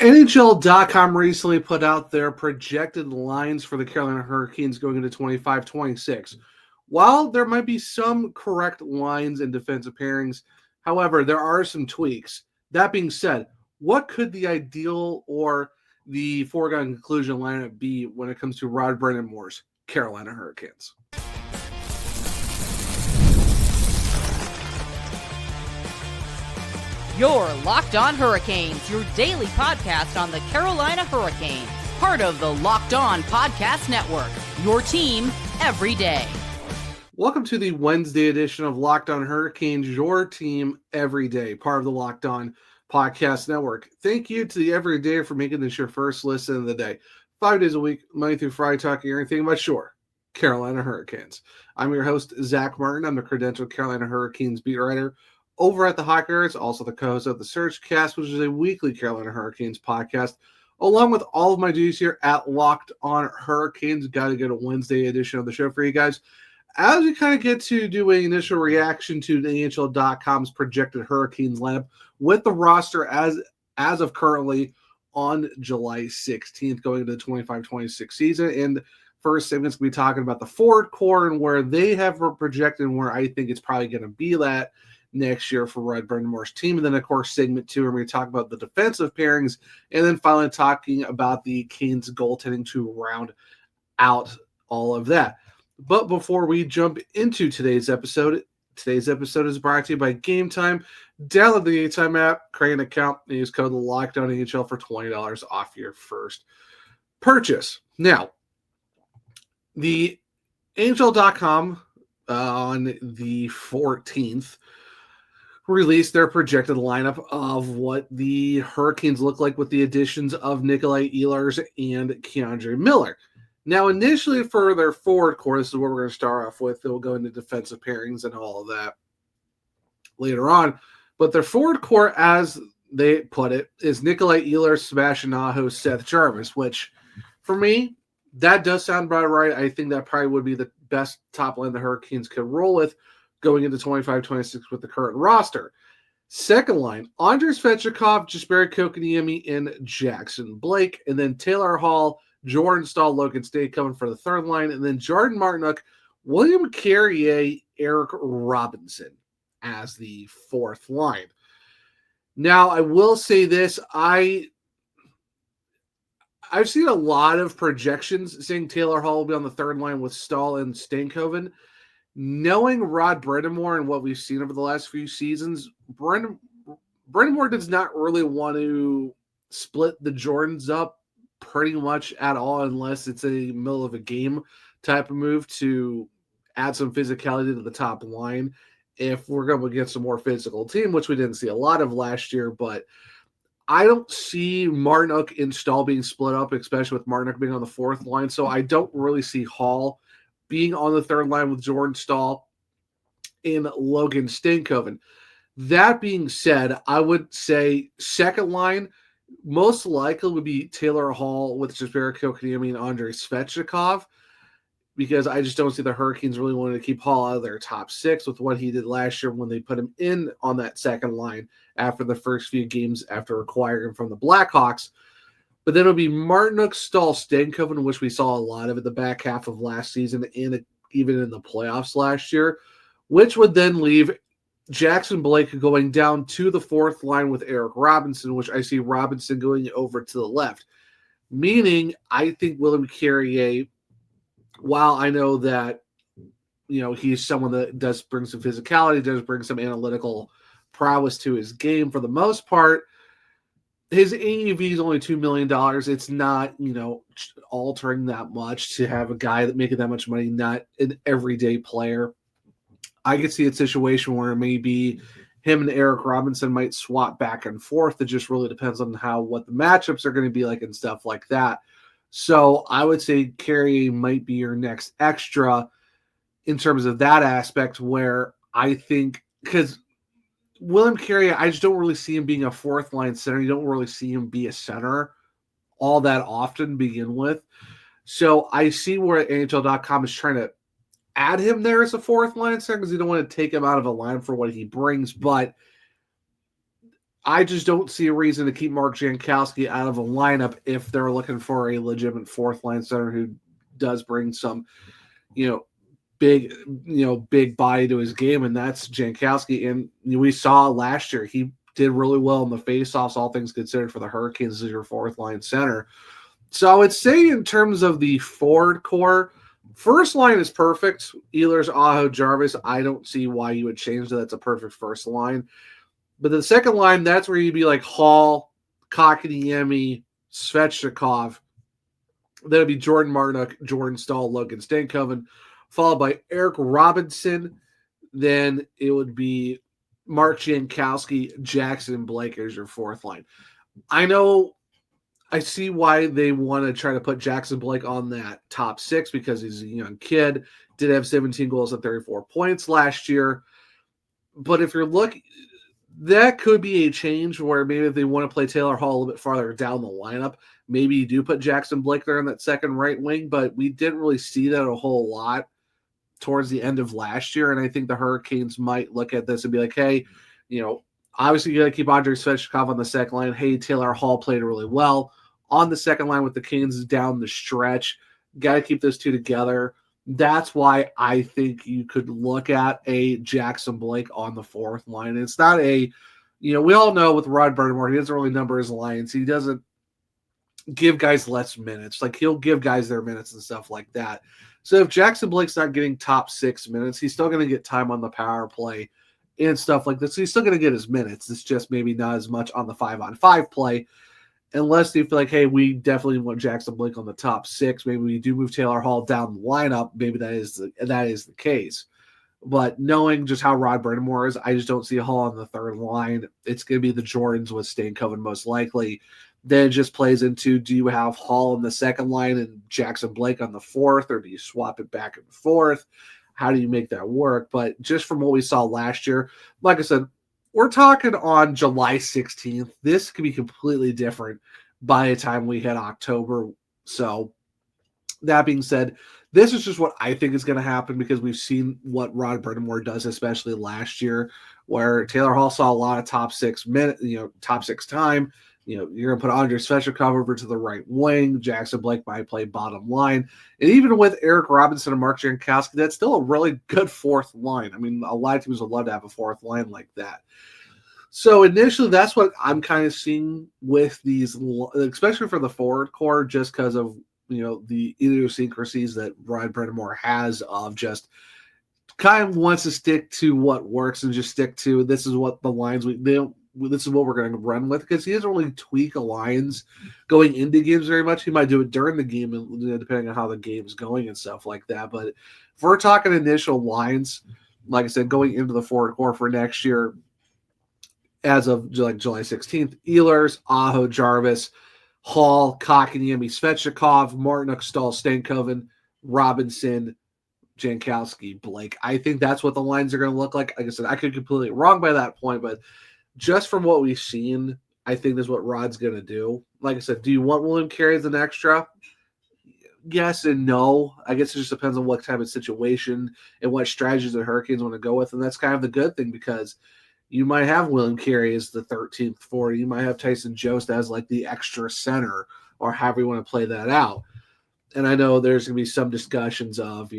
NHL.com recently put out their projected lines for the Carolina Hurricanes going into 25-26. While there might be some correct lines and defensive pairings, however, there are some tweaks. That being said, what could the ideal or the foregone conclusion lineup be when it comes to Rod Brind'Amour's Carolina Hurricanes? You're Locked On Hurricanes, your daily podcast on the Carolina Hurricanes. Part of the Locked On Podcast Network, your team every day. Welcome to the Wednesday edition of Locked On Hurricanes, your team every day, part of the Locked On Podcast Network. Thank you to the Everyday for making this your first listen of the day. 5 days a week, Monday through Friday, talking everything about sure Carolina Hurricanes. I'm your host, Zach Martin. I'm the credentialed Carolina Hurricanes beat writer over at the Hockey Nerds, also the co-host of the Surgecast, which is a weekly Carolina Hurricanes podcast, along with all of my duties here at Locked On Hurricanes. Got to get a Wednesday edition of the show for you guys. As we kind of get to do an initial reaction to the NHL.com's projected Hurricanes lineup with the roster as of currently on July 16th, going into the 25-26 season. And first segment's going to be talking about the forward core and where they have projected and where I think it's probably going to be that next year for Rod Brind'Amour's team. And then, of course, segment 2, we're going to talk about the defensive pairings and then finally talking about the Canes goaltending to round out all of that. But before we jump into today's episode is brought to you by Game Time. Download the Game Time app, create an account, and use code LOCKDOWNNHL for $20 off your first purchase. Now, the NHL.com on the 14th released their projected lineup of what the Hurricanes look like with the additions of Nikolai Ehlers and Keandre Miller. Now, initially for their forward core, this is what we're going to start off with. They'll go into defensive pairings and all of that later on. But their forward core, as they put it, is Nikolai Ehlers, Sebastian Aho, Seth Jarvis, which for me, that does sound about right. I think that probably would be the best top line the Hurricanes could roll with going into 25-26 with the current roster. Second line, Andrei Svechnikov, Jesperi Kotkaniemi, and Jackson Blake. And then Taylor Hall, Jordan Staal, Logan State coming for the third line. And then Jordan Martinook, William Carrier, Eric Robinson as the fourth line. Now, I will say this. I've seen a lot of projections saying Taylor Hall will be on the third line with Staal and Stankoven. Knowing Rod Brind'Amour and what we've seen over the last few seasons, Brind'Amour does not really want to split the Jordans up pretty much at all unless it's a middle of a game type of move to add some physicality to the top line. If we're going to get some more physical team, which we didn't see a lot of last year, but I don't see Martinook and Staal being split up, especially with Martinook being on the fourth line. So I don't really see Hall being on the third line with Jordan Staal and Logan Stankoven. That being said, I would say second line most likely would be Taylor Hall with Jesperi Kotkaniemi and Andrei Svechnikov, because I just don't see the Hurricanes really wanting to keep Hall out of their top six with what he did last year when they put him in on that second line after the first few games after acquiring him from the Blackhawks. But then it'll be Martinook, Staal, Stankoven, which we saw a lot of at the back half of last season and even in the playoffs last year, which would then leave Jackson Blake going down to the fourth line with Eric Robinson, which I see Robinson going over to the left. Meaning, I think William Carrier, while I know that, he's someone that does bring some physicality, does bring some analytical prowess to his game for the most part, his AAV is only $2 million. It's not, altering that much to have a guy that making that much money, not an everyday player. I could see a situation where maybe him and Eric Robinson might swap back and forth. It just really depends on what the matchups are going to be like and stuff like that. So I would say Carrier might be your next extra in terms of that aspect, where I think, because William Carrier, I just don't really see him being a fourth line center. You don't really see him be a center all that often to begin with. So I see where NHL.com is trying to add him there as a fourth line center because you don't want to take him out of a line for what he brings. But I just don't see a reason to keep Mark Jankowski out of a lineup if they're looking for a legitimate fourth line center who does bring some, you know, big body to his game, and that's Jankowski. And we saw last year he did really well in the faceoffs, all things considered, for the Hurricanes as your fourth line center. So I would say in terms of the forward core, first line is perfect. Ehlers, Aho, Jarvis. I don't see why you would change that. That's a perfect first line. But the second line, that's where you'd be like Hall, Kotkaniemi, Svechnikov. That'd be Jordan Martinook, Jordan Staal, Logan Stankoven, followed by Eric Robinson. Then it would be Mark Jankowski, Jackson Blake as your fourth line. I see why they want to try to put Jackson Blake on that top six because he's a young kid, did have 17 goals and 34 points last year. But if you're looking, that could be a change where maybe if they want to play Taylor Hall a little bit farther down the lineup, maybe you do put Jackson Blake there in that second right wing, but we didn't really see that a whole lot towards the end of last year. And I think the Hurricanes might look at this and be like, hey, obviously you got to keep Andrei Svechnikov on the second line. Hey, Taylor Hall played really well on the second line with the Canes down the stretch. Got to keep those two together. That's why I think you could look at a Jackson Blake on the fourth line. It's not we all know with Rod Brind'Amour, he doesn't really number his lines. He doesn't give guys less minutes. Like, he'll give guys their minutes and stuff like that. So if Jackson Blake's not getting top 6 minutes, he's still going to get time on the power play and stuff like this. So he's still going to get his minutes. It's just maybe not as much on the 5-on-5 play. Unless you feel like, hey, we definitely want Jackson Blake on the top 6. Maybe we do move Taylor Hall down the lineup. Maybe that is the case. But knowing just how Rod Brind'Amour is, I just don't see Hall on the third line. It's going to be the Jordans with Stankoven most likely. Then it just plays into, do you have Hall on the second line and Jackson Blake on the fourth, or do you swap it back and forth? How do you make that work? But just from what we saw last year, like I said, we're talking on July 16th. This could be completely different by the time we hit October. So that being said, this is just what I think is going to happen because we've seen what Rod Brind'Amour does, especially last year, where Taylor Hall saw a lot of top 6 minutes, top 6 time. You're going to put Andrei Svechnikov over to the right wing. Jackson Blake might play bottom line. And even with Eric Robinson and Mark Jankowski, that's still a really good fourth line. I mean, a lot of teams would love to have a fourth line like that. So initially, that's what I'm kind of seeing with these, especially for the forward core, just because of, the idiosyncrasies that Rod Brind'Amour has of just kind of wants to stick to what works and just stick to this is what the lines this is what we're going to run with, because he doesn't really tweak lines going into games very much. He might do it during the game, depending on how the game's going and stuff like that. But if we're talking initial lines, like I said, going into the forward core for next year, as of July 16th, Ehlers, Aho, Jarvis, Hall, Kotkaniemi, Svechnikov, Martinook, Staal, Stankoven, Robinson, Jankowski, Blake. I think that's what the lines are going to look like. Like I said, I could be completely wrong by that point, but just from what we've seen, I think that's what Rod's going to do. Like I said, do you want William Carey as an extra? Yes and no. I guess it just depends on what type of situation and what strategies the Hurricanes want to go with, and that's kind of the good thing because you might have William Carey as the 13th forward. You might have Tyson Jost as like the extra center or however you want to play that out. And I know there's going to be some discussions of,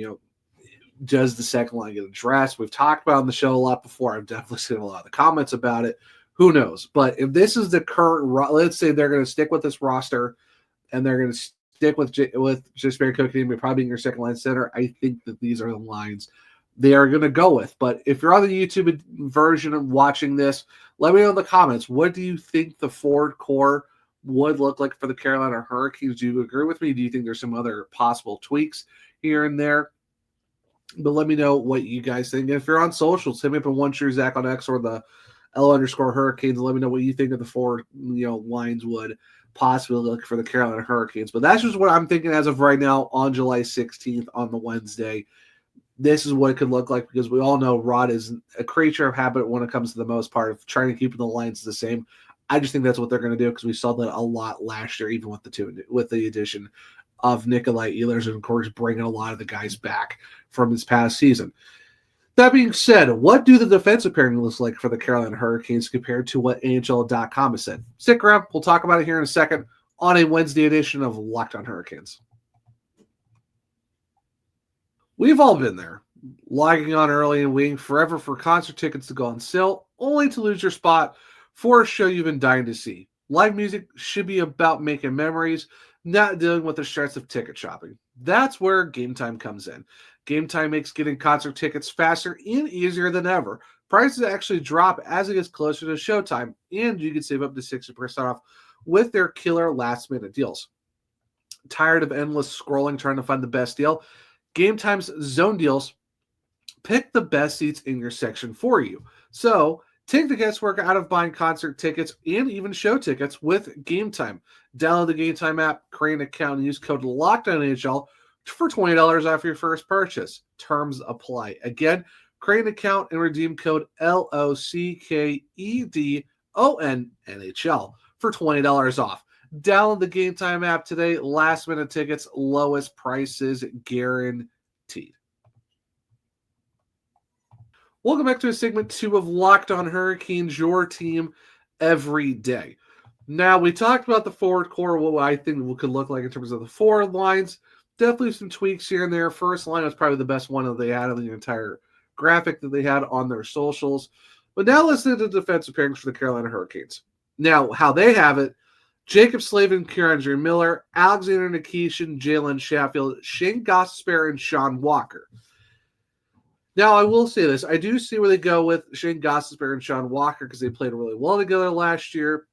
does the second line get addressed? We've talked about on the show a lot before. I've definitely seen a lot of the comments about it. Who knows? But if this is the current, let's say they're going to stick with this roster and they're going to stick with just Barry Kotkaniemi probably being your second line center, I think that these are the lines they are going to go with. But if you're on the YouTube version of watching this, let me know in the comments. What do you think the forward core would look like for the Carolina Hurricanes? Do you agree with me? Do you think there's some other possible tweaks here and there? But let me know what you guys think. And if you're on socials, hit me up at OneTrueZach on X or the L_Hurricanes. Let me know what you think of the forward lines would possibly look for the Carolina Hurricanes. But that's just what I'm thinking as of right now on July 16th on the Wednesday. This is what it could look like because we all know Rod is a creature of habit when it comes to the most part of trying to keep the lines the same. I just think that's what they're going to do because we saw that a lot last year, even with the addition of Nikolai Ehlers and, of course, bringing a lot of the guys back from this past season. That being said, what do the defensive pairing look like for the Carolina Hurricanes compared to what NHL.com has said? Stick around. We'll talk about it here in a second on a Wednesday edition of Locked on Hurricanes. We've all been there, logging on early and waiting forever for concert tickets to go on sale, only to lose your spot for a show you've been dying to see. Live music should be about making memories, not dealing with the stress of ticket shopping. That's where Game Time comes in. Game Time makes getting concert tickets faster and easier than ever. Prices actually drop as it gets closer to showtime, and you can save up to 60% off with their killer last-minute deals. Tired of endless scrolling trying to find the best deal? Game Time's zone deals pick the best seats in your section for you. So take the guesswork out of buying concert tickets and even show tickets with Game Time. Download the Game Time app, create an account, and use code LOCKEDONNHL for $20 off your first purchase. Terms apply. Again, create an account and redeem code LOCKEDONNHL for $20 off. Download the Game Time app today. Last minute tickets, lowest prices guaranteed. Welcome back to segment 2 of Locked on Hurricanes, your team every day. Now, we talked about the forward core, what I think it could look like in terms of the forward lines. Definitely some tweaks here and there. First line was probably the best one that they had of the entire graphic that they had on their socials. But now let's look at the defensive pairings for the Carolina Hurricanes. Now, how they have it: Jacob Slavin, Keandre Miller, Alexander Nikishin, Jalen Sheffield, Shane Gostisbehere, and Sean Walker. Now, I will say this. I do see where they go with Shane Gostisbehere and Sean Walker because they played really well together last year.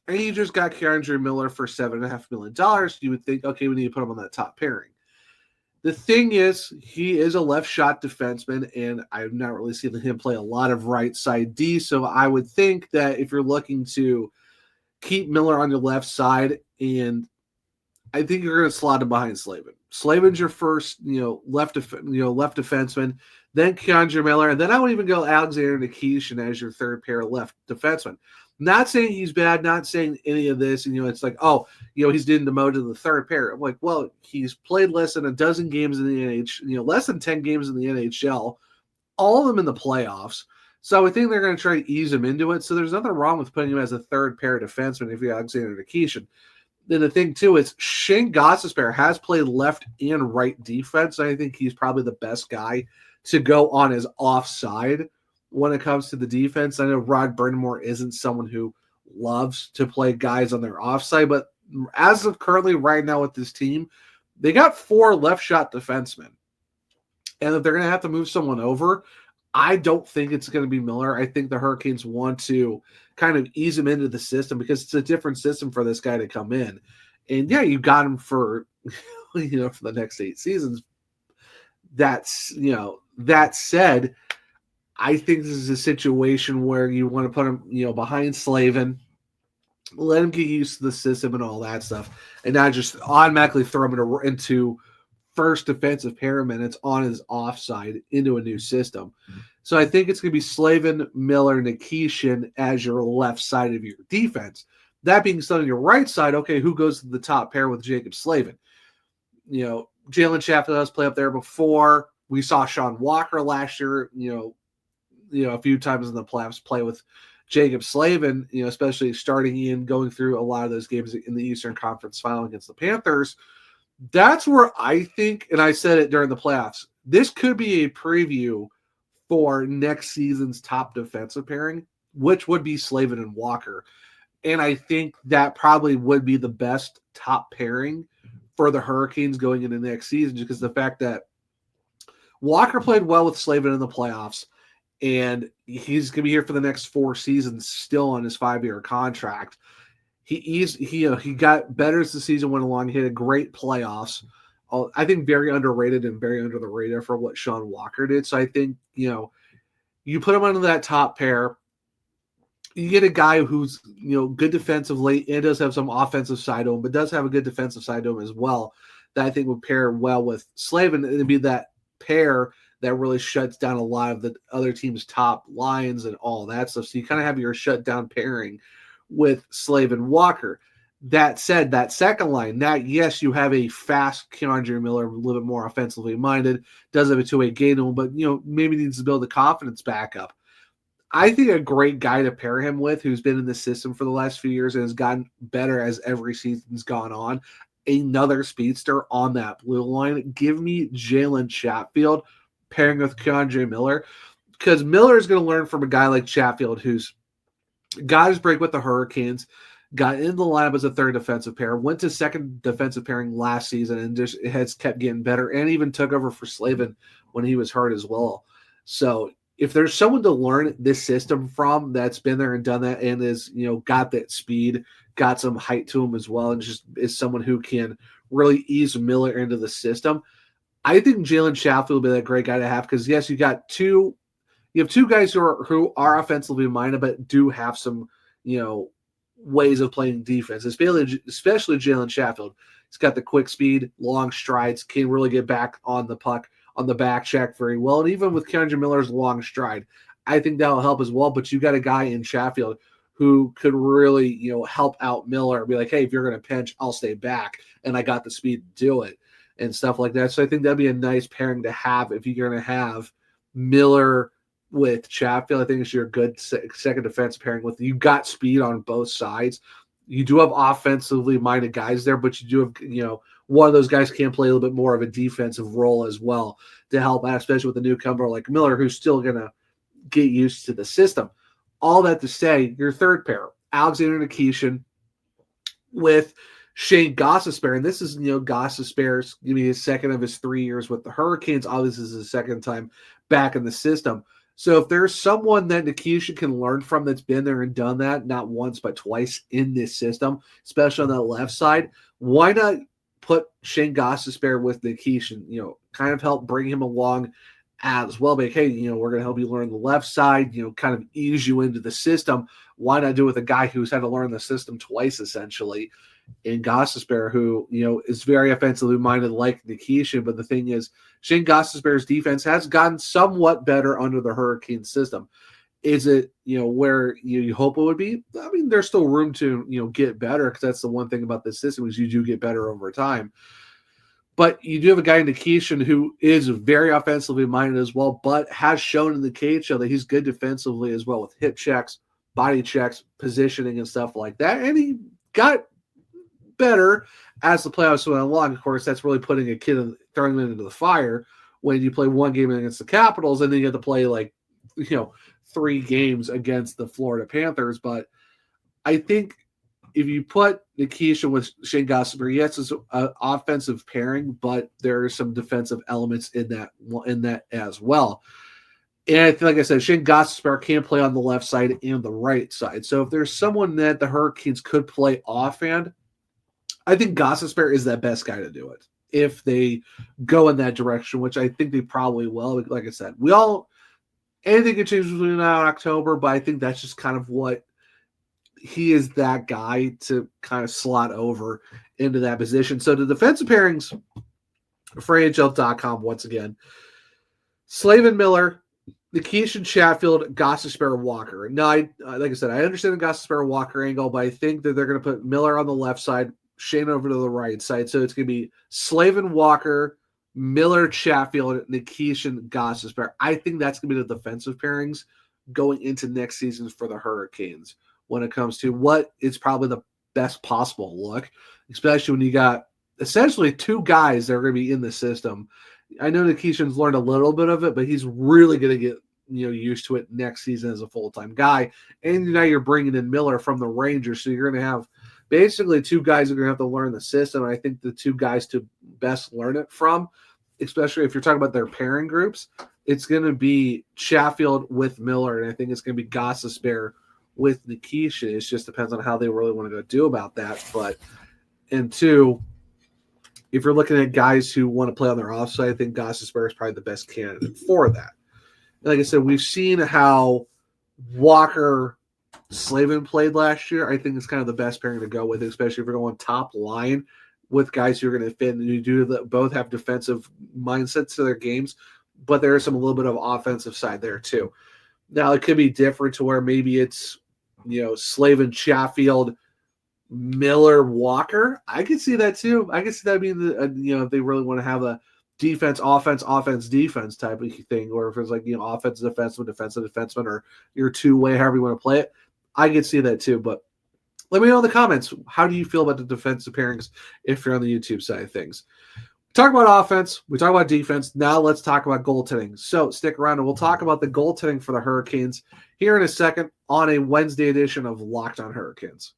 And you just got Keandre Miller for $7.5 million. You would think, okay, we need to put him on that top pairing. The thing is, he is a left shot defenseman, and I've not really seen him play a lot of right side D. So I would think that if you're looking to keep Miller on your left side, and I think you're going to slot him behind Slavin. Slavin's your first, left defenseman, then Keandre Miller, and then I would even go Alexander Nikishin as your third pair left defenseman. Not saying he's bad, not saying any of this, and it's like, he's getting demoted to the third pair. I'm like, well, he's played less than a dozen games in the NHL, less than 10 games in the NHL, all of them in the playoffs. So I think they're going to try to ease him into it. So there's nothing wrong with putting him as a third pair defenseman if you're Alexander Nikishin. Then the thing, too, is Shane Gostisbehere has played left and right defense. I think he's probably the best guy to go on his offside when it comes to the defense. I know Rod Brind'Amour isn't someone who loves to play guys on their offside, but as of currently right now with this team, they got 4 left shot defensemen. And if they're going to have to move someone over, I don't think it's going to be Miller. I think the Hurricanes want to kind of ease him into the system because it's a different system for this guy to come in. And yeah, you got him for, for the next 8 seasons. That said, I think this is a situation where you want to put him, behind Slavin, let him get used to the system and all that stuff, and not just automatically throw him into first defensive pair minutes on his offside into a new system. Mm-hmm. So I think it's going to be Slavin, Miller, Nikishin as your left side of your defense. That being said, on your right side, okay, who goes to the top pair with Jacob Slavin? Jalen Sheffield has played up there before. We saw Sean Walker last year, a few times in the playoffs play with Jacob Slavin, especially starting in going through a lot of those games in the Eastern Conference Final against the Panthers. That's where I think, and I said it during the playoffs, this could be a preview for next season's top defensive pairing, which would be Slavin and Walker. And I think that probably would be the best top pairing for the Hurricanes going into next season, because the fact that Walker played well with Slavin in the playoffs, and he's going to be here for the next 4 seasons still on his 5-year contract. He got better as the season went along. He had a great playoffs. I think very underrated and very under the radar for what Sean Walker did. So I think, you put him under that top pair. You get a guy who's, good defensively and does have some offensive side to him, but does have a good defensive side to him as well, that I think would pair well with Slavin. And it'd be that pair that really shuts down a lot of the other team's top lines and all that stuff. So you kind of have your shutdown pairing with Slavin Walker. That said, that second line, that yes, you have a fast Keandre Miller, a little bit more offensively minded, does have a two-way game, but maybe needs to build the confidence back up. I think a great guy to pair him with, who's been in the system for the last few years and has gotten better as every season's gone on, another speedster on that blue line. Give me Jalen Chatfield pairing with Keandre Miller, because Miller is going to learn from a guy like Chatfield, who's got his break with the Hurricanes, got in the lineup as a third defensive pair, went to second defensive pairing last season, and just has kept getting better, and even took over for Slavin when he was hurt as well. So if there's someone to learn this system from that's been there and done that and is, got that speed, got some height to him as well, and just is someone who can really ease Miller into the system, I think Jalen Chatfield will be that great guy to have, because yes, you have two guys who are offensively minded but do have some, ways of playing defense, especially Jalen Chatfield. He's got the quick speed, long strides, can really get back on the puck on the back check very well. And even with Keandre Miller's long stride, I think that'll help as well. But you got a guy in Chatfield who could really, help out Miller, be like, hey, if you're going to pinch, I'll stay back, and I got the speed to do it and stuff like that. So I think that'd be a nice pairing to have if you're going to have Miller with Chatfield. I think it's your good second defense pairing with. You got speed on both sides. You do have offensively minded guys there, but you do have, one of those guys can play a little bit more of a defensive role as well to help out, especially with a newcomer like Miller, who's still going to get used to the system. All that to say, your third pair, Alexander Nikishin with Shane Gostisbehere. And this is, Gostisbehere's going to be his second of his 3 years with the Hurricanes. Obviously, this is his second time back in the system. So if there's someone that Nikishin can learn from that's been there and done that, not once but twice in this system, especially on the left side, why not put Shane Gostisbehere with Nikishin, kind of help bring him along as well. But hey, we're going to help you learn the left side, kind of ease you into the system. Why not do it with a guy who's had to learn the system twice, essentially, in Gostisbehere, who, is very offensively minded like Nikishin. But the thing is, Shane Gostisbehere's defense has gotten somewhat better under the Hurricane system. Is it, where you hope it would be? I mean, there's still room to, get better, because that's the one thing about this system is you do get better over time. But you do have a guy in Nikishin who is very offensively minded as well, but has shown in the KHL that he's good defensively as well, with hip checks, body checks, positioning, and stuff like that. And he got better as the playoffs went along. Of course, that's really putting a kid and throwing them into the fire when you play one game against the Capitals and then you have to play 3 games against the Florida Panthers. But I think if you put Nikishin with Shane Gostisbehere, yes, it's an offensive pairing, but there are some defensive elements in that as well. And like I said, Shane Gostisbehere can play on the left side and the right side. So if there's someone that the Hurricanes could play offhand, I think Gostisbehere is that best guy to do it if they go in that direction, which I think they probably will. Like I said, anything can change between now and October, but I think that's just kind of what he is, that guy to kind of slot over into that position. So the defensive pairings for NHL.com, once again, Slavin Miller, Nikishin, Chatfield, Gostisbehere, Walker. Now, like I said, I understand the Gostisbehere Walker angle, but I think that they're going to put Miller on the left side, Shane over to the right side. So it's going to be Slavin, Walker, Miller, Chatfield, Nikishin, Gostisbehere. I think that's going to be the defensive pairings going into next season for the Hurricanes when it comes to what is probably the best possible look, especially when you got essentially 2 guys that are going to be in the system. I know Nikishin's learned a little bit of it, but he's really going to get used to it next season as a full-time guy. And now you're bringing in Miller from the Rangers, so you're going to have basically 2 guys who are going to have to learn the system. And I think the 2 guys to best learn it from, especially if you're talking about their pairing groups, it's going to be Chatfield with Miller, and I think it's going to be Gostisbehere with Nikishin. It just depends on how they really want to go do about that. And 2, if you're looking at guys who want to play on their offside, I think Gostisbehere is probably the best candidate for that. And like I said, we've seen how Walker Slavin played last year. I think it's kind of the best pairing to go with, especially if you're going top line with guys who are going to fit. And you do both have defensive mindsets to their games, but there is a little bit of offensive side there too. Now it could be different to where maybe it's, Slavin, Chatfield, Miller, Walker. I could see that too. I could see that being if they really want to have a defense, offense, defense type of thing, or if it's like, offensive defenseman, or your two-way, however you want to play it. I could see that too. But let me know in the comments, how do you feel about the defensive pairings if you're on the YouTube side of things? We talk about offense, we talk about defense. Now let's talk about goaltending. So stick around and we'll talk about the goaltending for the Hurricanes here in a second on a Wednesday edition of Locked on Hurricanes.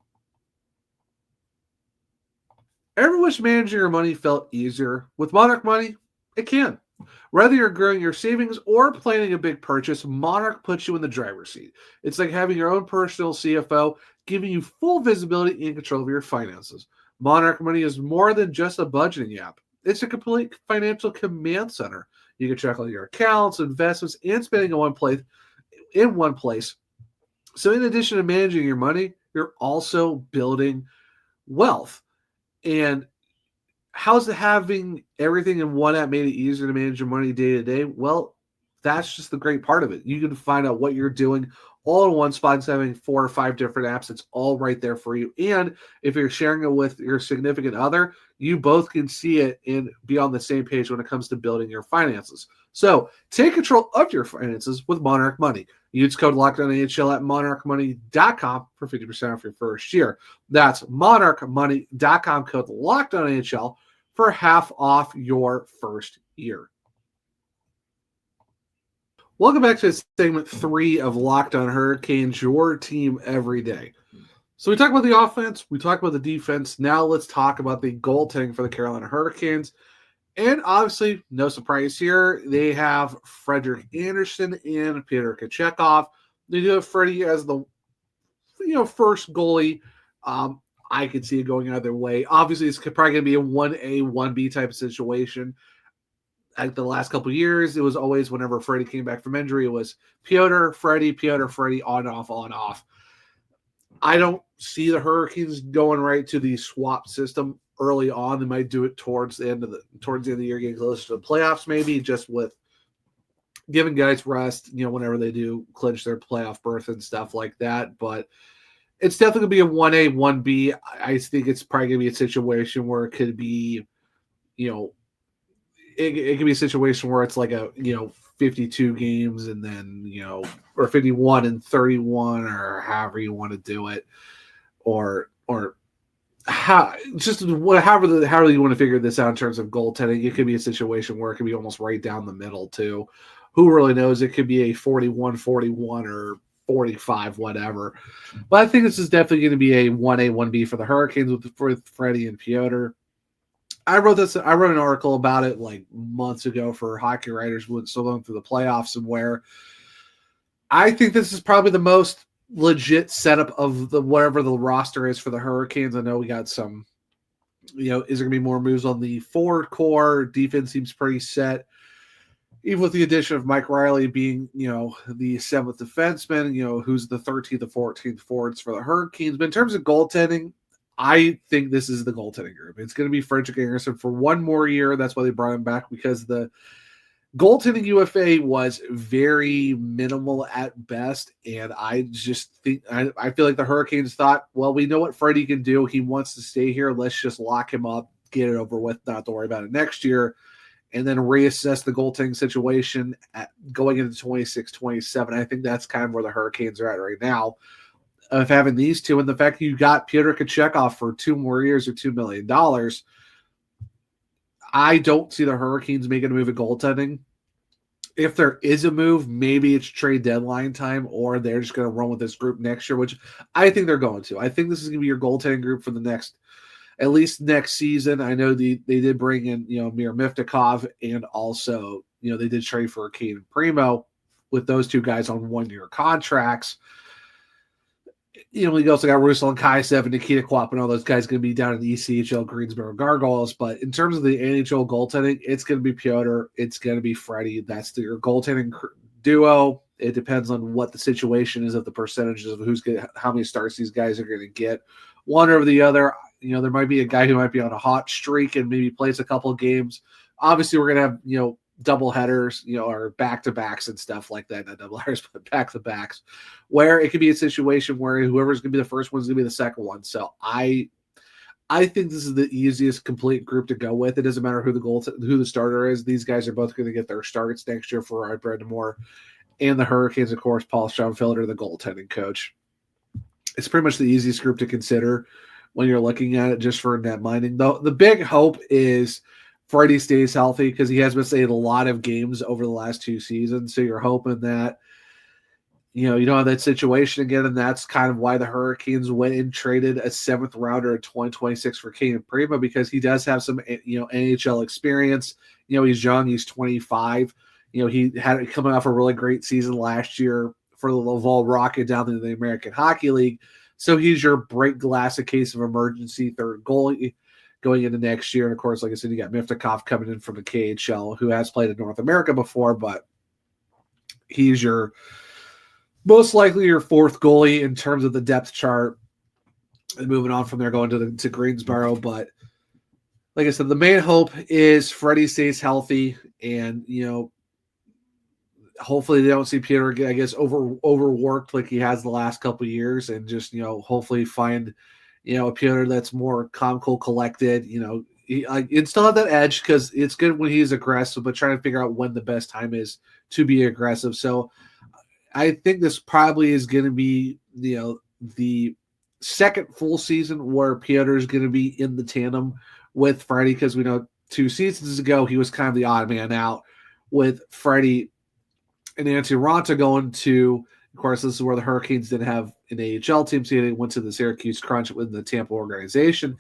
Ever wish managing your money felt easier? With Monarch Money, it can. Whether you're growing your savings or planning a big purchase, Monarch puts you in the driver's seat. It's like having your own personal CFO, giving you full visibility and control of your finances. Monarch Money is more than just a budgeting app. It's a complete financial command center. You can check all your accounts, investments, and spending in one place. So in addition to managing your money, you're also building wealth. And how's having everything in one app made it easier to manage your money day to day? Well, that's just the great part of it. You can find out what you're doing all in one spot instead of having 4 or 5 different apps. It's all right there for you. And if you're sharing it with your significant other, you both can see it and be on the same page when it comes to building your finances. So take control of your finances with Monarch Money. Use code LOCKEDONNHL at monarchmoney.com for 50% off your first year. That's monarchmoney.com, code LOCKEDONNHL for half off your first year. Welcome back to segment 3 of Locked on Hurricanes, your team every day. So we talked about the offense, we talked about the defense. Now let's talk about the goaltending for the Carolina Hurricanes. And obviously, no surprise here, they have Frederik Andersen and Peter Kochetkov. They do have Freddie as the first goalie. I could see it going either way. Obviously, it's probably going to be a 1A, 1B type of situation. Like the last couple of years, it was always whenever Freddie came back from injury, it was Piotr, Freddie, on, off, on, off. I don't see the Hurricanes going right to the swap system early on. They might do it towards the end of the year, getting closer to the playoffs, maybe just with giving guys rest, whenever they do clinch their playoff berth and stuff like that. But it's definitely going to be a 1A, 1B. I think it's probably going to be a situation where it could be, it could be a situation where it's like a 52 games and then or 51 and 31 or however you want to do it, or however you want to figure this out in terms of goaltending. It could be a situation where it could be almost right down the middle too. Who really knows? It could be a 41-41 or 45, whatever. But I think this is definitely going to be a 1A, 1B for the Hurricanes with Freddie and Piotr. I wrote an article about it like months ago for Hockey Writers when still going through the playoffs, and where I think this is probably the most legit setup of whatever the roster is for the Hurricanes. I know we got some, is there going to be more moves on the forward core? Defense seems pretty set. Even with the addition of Mike Riley being, the 7th defenseman, who's the 13th and 14th forwards for the Hurricanes. But in terms of goaltending, I think this is the goaltending group. It's going to be Frederik Andersen for one more year. That's why they brought him back, because the goaltending UFA was very minimal at best. And I just think, I feel like the Hurricanes thought, well, we know what Freddie can do. He wants to stay here. Let's just lock him up, get it over with, not to worry about it next year, and then reassess the goaltending situation going into 26-27. I think that's kind of where the Hurricanes are at right now, of having these two, and the fact that you got Peter Kochetkov for 2 more years or $2 million. I don't see the Hurricanes making a move at goaltending. If there is a move, maybe it's trade deadline time, or they're just going to run with this group next year, which I think they're going to. I think this is going to be your goaltending group for at least next season. I know they did bring in, Mir Miftakov, and also, they did trade for Caden Primo with those two guys on 1-year contracts. We also got Ruslan Kaisev and Nikita Kwap, and all those guys going to be down in the ECHL Greensboro Gargoyles. But in terms of the NHL goaltending, it's going to be Piotr. It's going to be Freddie. That's your goaltending duo. It depends on what the situation is of the percentages of how many starts these guys are going to get. One over the other. There might be a guy who might be on a hot streak and maybe plays a couple of games. Obviously, we're going to have, double headers, or back-to-backs and stuff like that. Not double headers, but back-to-backs, where it could be a situation where whoever's going to be the first one is going to be the second one. So I think this is the easiest complete group to go with. It doesn't matter who the starter is. These guys are both going to get their starts next year for Rod Brind'Amour and the Hurricanes, of course, Paul Schoenfelder, the goaltending coach. It's pretty much the easiest group to consider when you're looking at it just for net minding. The big hope is Freddie stays healthy because he has missed a lot of games over the last 2 seasons. So you're hoping that, you don't have that situation again. And that's kind of why the Hurricanes went and traded a 7th rounder in 2026 for Kane Prima, because he does have some, NHL experience. He's young, he's 25. He had coming off a really great season last year for the Laval Rocket down in the American Hockey League. So he's your break glass in case of emergency third goalie going into next year. And of course, like I said, you got Miftakov coming in from the KHL, who has played in North America before, but he's most likely your 4th goalie in terms of the depth chart. And moving on from there, going to Greensboro. But like I said, the main hope is Freddie stays healthy, and hopefully they don't see Peter, I guess, overworked like he has the last couple of years, and just hopefully find a Peter that's more calm, cool, collected. He'd still have that edge because it's good when he's aggressive, but trying to figure out when the best time is to be aggressive. So I think this probably is going to be the second full season where Peter is going to be in the tandem with Freddie, because we know 2 seasons ago he was kind of the odd man out with Freddie and Antti Raanta going to, of course, this is where the Hurricanes didn't have an AHL team, so they went to the Syracuse Crunch with the Tampa organization.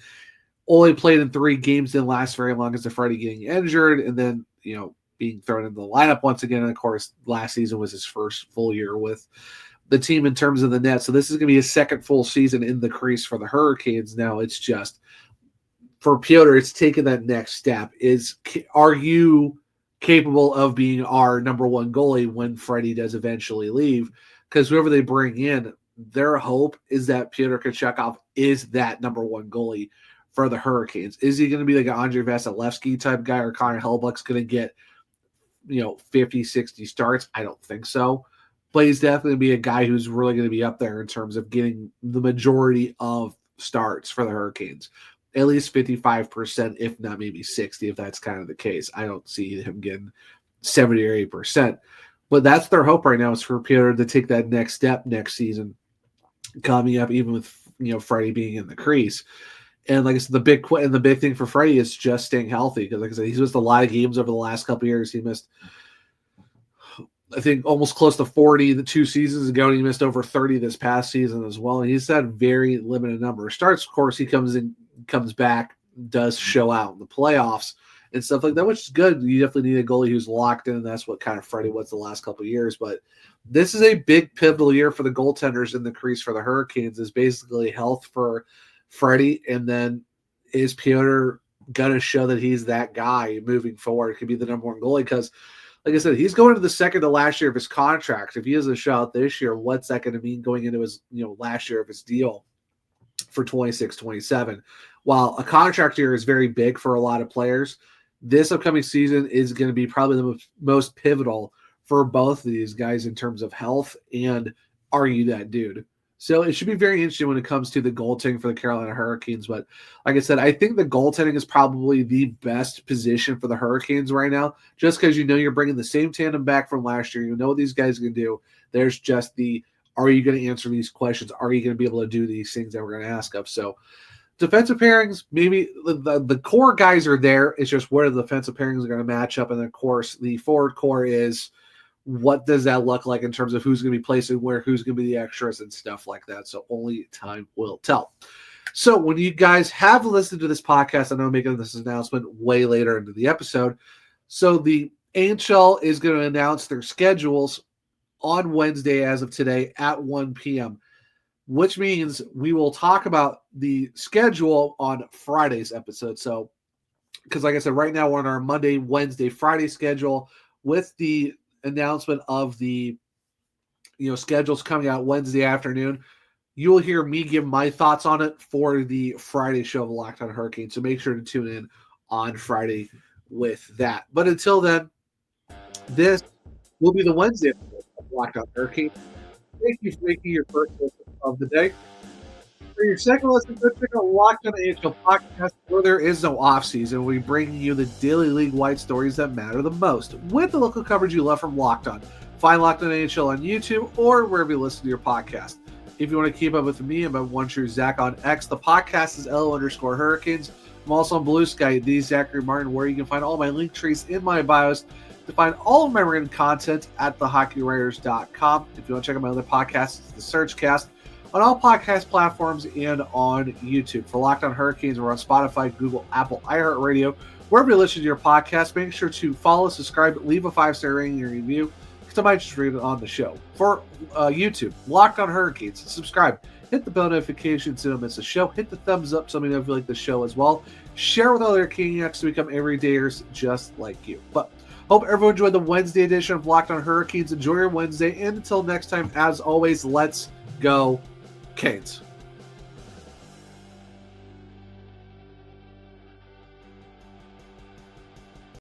Only played in 3 games, didn't last very long as the Freddie getting injured, and then, being thrown into the lineup once again. And of course, last season was his first full year with the team in terms of the net. So this is going to be his second full season in the crease for the Hurricanes. Now it's just, for Piotr, it's taking that next step. Are you capable of being our number 1 goalie when Freddie does eventually leave? Because whoever they bring in, their hope is that Pyotr Kochetkov is that number 1 goalie for the Hurricanes. Is he going to be like an Andrei Vasilevsky type guy, or Connor Hellebuyck's going to get 50, 60 starts? I don't think so. But he's definitely going to be a guy who's really going to be up there in terms of getting the majority of starts for the Hurricanes. At least 55%, if not maybe 60, if that's kind of the case. I don't see him getting 70 or 80%. But that's their hope right now, is for Peter to take that next step next season, coming up, even with Freddie being in the crease. And like I said, the big thing for Freddie is just staying healthy, because like I said, he's missed a lot of games over the last couple of years. He missed, I think, almost close to 40 the 2 seasons ago, and he missed over 30 this past season as well. And he's had very limited number of starts. Of course, he comes back, does show out in the playoffs and stuff like that, which is good. You definitely need a goalie who's locked in, and that's what kind of Freddie was the last couple of years. But this is a big pivotal year for the goaltenders in the crease for the Hurricanes. Is basically health for Freddie, and then is Piotr going to show that he's that guy moving forward? It could be the number 1 goalie, because like I said, he's going to the second to last year of his contract. If he has a shot this year, what's that going to mean going into his last year of his deal for 26-27? While a contract year is very big for a lot of players, this upcoming season is going to be probably the most pivotal for both of these guys in terms of health and are you that dude? So it should be very interesting when it comes to the goaltending for the Carolina Hurricanes. But like I said, I think the goaltending is probably the best position for the Hurricanes right now, just because you're bringing the same tandem back from last year. You know what these guys are going to do. There's just are you going to answer these questions? Are you going to be able to do these things that we're going to ask of? So defensive pairings, maybe the core guys are there. It's just where the defensive pairings are going to match up. And then, of course, the forward core is, what does that look like in terms of who's going to be placing where, who's going to be the extras and stuff like that. So only time will tell. So when you guys have listened to this podcast, I know I'm making this announcement way later into the episode. So the NHL is going to announce their schedules on Wednesday as of today at 1 p.m., which means we will talk about the schedule on Friday's episode. So, because like I said, right now we're on our Monday, Wednesday, Friday schedule with the announcement of the schedules coming out Wednesday afternoon. You will hear me give my thoughts on it for the Friday show of Locked On Hurricanes. So make sure to tune in on Friday with that. But until then, This will be the Wednesday episode of Locked On Hurricanes. Thank you for making your first listen of the day. For your second listen, go check out Locked On NHL podcast, where there is no offseason. We bring you the daily league-wide stories that matter the most, with the local coverage you love from Locked On. Find Locked On NHL on YouTube or wherever you listen to your podcast. If you want to keep up with me, I'm at One True Zach on X. The podcast is LO_Hurricanes. I'm also on Blue Sky, the Zachary Martin, where you can find all my link trees in my bios to find all of my written content at thehockeywriters.com. If you want to check out my other podcasts, it's the Searchcast on all podcast platforms and on YouTube. For Locked On Hurricanes, we're on Spotify, Google, Apple, iHeartRadio, wherever you listen to your podcast. Make sure to follow, subscribe, leave a 5-star rating and review, because I might just read it on the show. For YouTube, Locked On Hurricanes, subscribe. Hit the bell notification so you don't miss a show. Hit the thumbs up so me know if you like the show as well. Share with other Caniacs to become everydayers just like you. But hope everyone enjoyed the Wednesday edition of Locked On Hurricanes. Enjoy your Wednesday, and until next time, as always, let's go Canes.